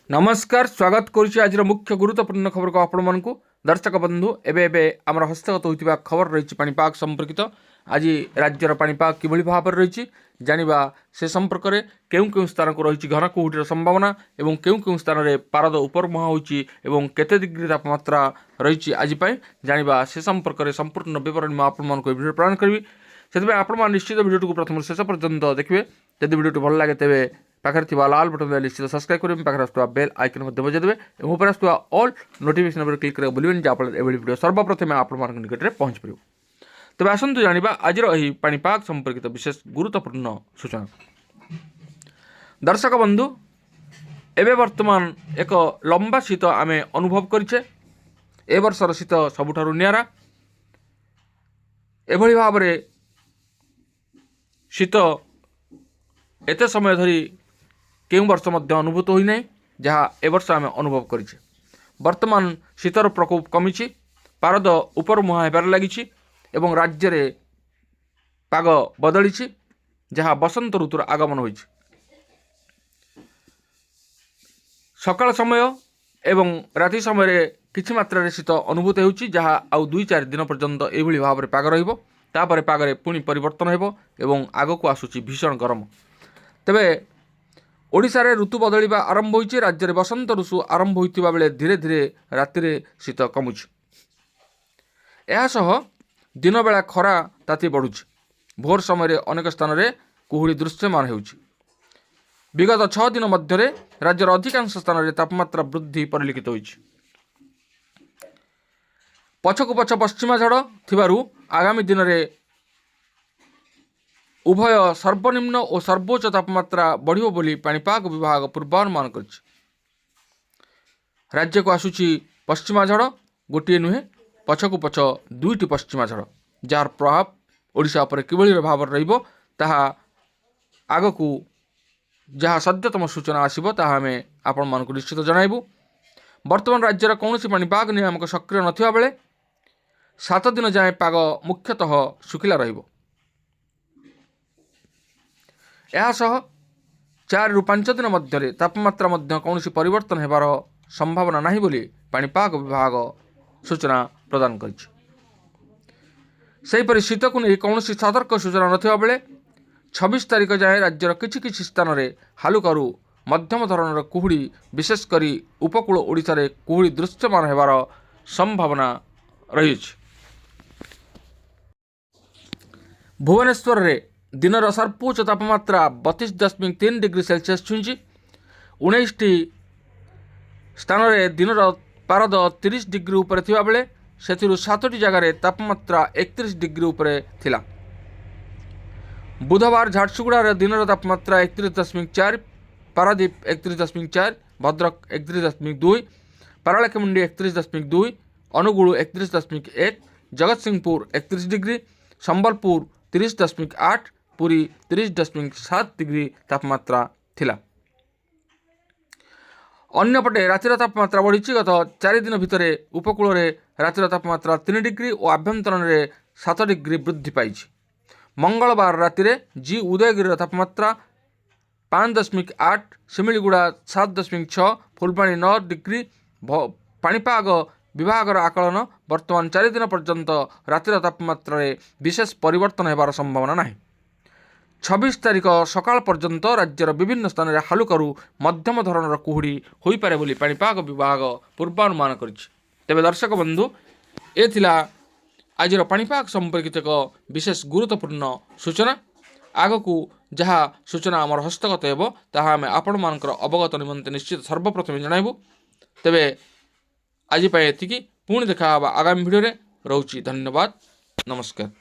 नमस्कार स्वागत करुच्ची आज मुख्य गुरुत्वपूर्ण खबर को आपण मानकु दर्शक बंधु एबे आमर हस्तगत होता खबर रही पाणीपाग संपर्कित आज राज्यर पाणीपाग किभली भाव रही जानिबा से संपर्क में केउ स्थान को रही घन कुहुटीर संभावना एवं केउ स्थान में पारद उपरमुहा होती केते डिग्री तापमात्रा रही आज जानिबा से संपर्क में संपूर्ण विवरण में आपण भिडियो प्रदान करी से आपण निश्चित भिडियो को प्रथम शेष पर्यंत देखिए जब भिडियो भल लगे तेज पाखे थी लाल बटन निश्चित सब्सक्राइब करेंगे पाखे आसुवा बेल आइकन बजाइदेवे और ऊपर आसुवा ऑल नोटिफिकेशन पर क्लिक करेंगे भूलें जहाँफल एभली भिडियो सर्वप्रथम आपण निकट में पहुँच पार। तेज आसतु जाना आज पाणीपाग संपर्कित विशेष गुरुत्वपूर्ण सूचना। दर्शक बंधु एवं वर्तमान एक लंबा शीत आम अनुभव करें ए वर्षर शीत सबुठारु नियारा एभली भाव में शीत एते समय धरी केउ वर्ष मध्य अनुभूत होई नाही जहाँ ए वर्ष आम अनुभव करिछे। वर्तमान शीतर प्रकोप कमिछि पारद उपर मुहा हेबार लागिछि एवं राज्य रे पाग बदलिछि जहाँ बसंत ऋतुर आगमन होइछि। सकाळ समय एवं राति समय किछि मात्रा रे शीत अनुभूत होउछि जहाँ आउ 2-4 दिन पर्यंत एभली भाव में पाग रहिबो तापर पागरे पुणी परिवर्तन हेबो एवं आगको आसुछि भीषण गरम। तेबे ओडिशा रे ऋतु बदलिबा आरंभ होइछि। राज्य रे बसंत ऋतु आरंभ होइतिबा बेले धीरे धीरे राति रे शीत कमुछि। एहा सह दिन बेला खरा ताती बढ़ुछि। भोर समय अनेक स्थान रे कुहुड़ी दृश्यमान हेउछि। विगत 6 दिन मध्य राज्यर अधिकांश स्थान रे तापमात्रा वृद्धि परिलक्षित होइछि। पछकु पछ पश्चिमा झड़ थिबारु आगामी दिन रे उभय सर्वनिम्न और सर्वोच्च तापमात्रा बढ़िबो बोली पाणीपाग विभाग पूर्वानुमान करिछि। राज्य को आसुछि पश्चिमा झड़ गोटे नुहे पछकु पछ 2टी पश्चिमा झड़ जार प्रभाव ओडिशा पर किभली भाव रहिबो ताहा आगकू जहाँ सद्यतम सूचना आसिबो ताहा आमे आपण मानकु निश्चित जणाइबु। वर्तमान राज्यर कौनसी पाणीपाग नियामक सक्रिय नथिबा बेले 7 दिन जाए पाग मुख्यतः सुखिला रहिबो। यासह 4 ରୁ 5 दिन मध्य तापमात्रा मध्य कौनसी परिवर्तन हेबार संभावना नहीं बोली पाणीपाग विभाग सूचना प्रदान करिछि। सेहिपरि शीत को नहीं कौनसी सतर्क सूचना नथिबा बेले 26 तारिख जाए राज्यर किछि स्थान रे हालुकारू मध्यम धरणर कुहुड़ी विशेष करी उपकूल ओडिशा रे कुहुड़ी दृश्यमान हेबार संभावना रहिछि। भुवनेश्वर रे दिनर सर्वोच्च तापमात्रा 32.3 डिग्री सेल्सियस छुईंची। 19टी स्थान रे दिनर पारद 30 डिग्री उपरे थिबा बेले सेथिरु 7टी जगार तापमात्रा 31 डिग्री उपरे थिला। बुधवार झारसुगुड़ा रे दिनर तापमात्रा 31.4, पारादीप 31.4, भद्रक 31.2, पारालाखेमुंडी 31.2, अनुगुल 31.1, जगतसिंहपुर 31 डिग्री, संबलपुर 30.8, पुरी 30.7 डिग्री तापमात्रा थिला। अन्यपटे रातिर तापमात्रा बढ़ी गत 4 दिन भितर उपकूल रे रातिर तापमात्रा 3 डिग्री और आभ्यंतरण रे 7 डिग्री वृद्धि पाई। मंगलवार राति जी उदयगिरी तापमात्रा 5.8, शिमिलीगुड़ा 7.6, फुलबाणी 9 डिग्री। पाणीपाग विभाग आकलन वर्तमान 4 दिन पर्यंत रातिर तापमात्रा रे विशेष परिवर्तन हेबार संभावना नहीं। 26 तारिख सकाळ पर्यंत राज्यर विभिन्न स्थान में हालुकारू मध्यम धरणर कुहुड़ी होई पारे बोली पाणीपाग विभाग पूर्वानुमान करिछि। तेबे दर्शक बंधु ए थिला आजिर पाणीपाग संपर्कित एक विशेष गुरुत्वपूर्ण सूचना। आगकू जहाँ सूचना आमर हस्तगत हेबो ताहा आमे आपण मानकर अवगत निमंते निश्चित सर्वप्रथम जणाइबु। तेबे आज एतिकी पुणी देखा आगामी भिडियो रे। रहुछि धन्यवाद नमस्कार।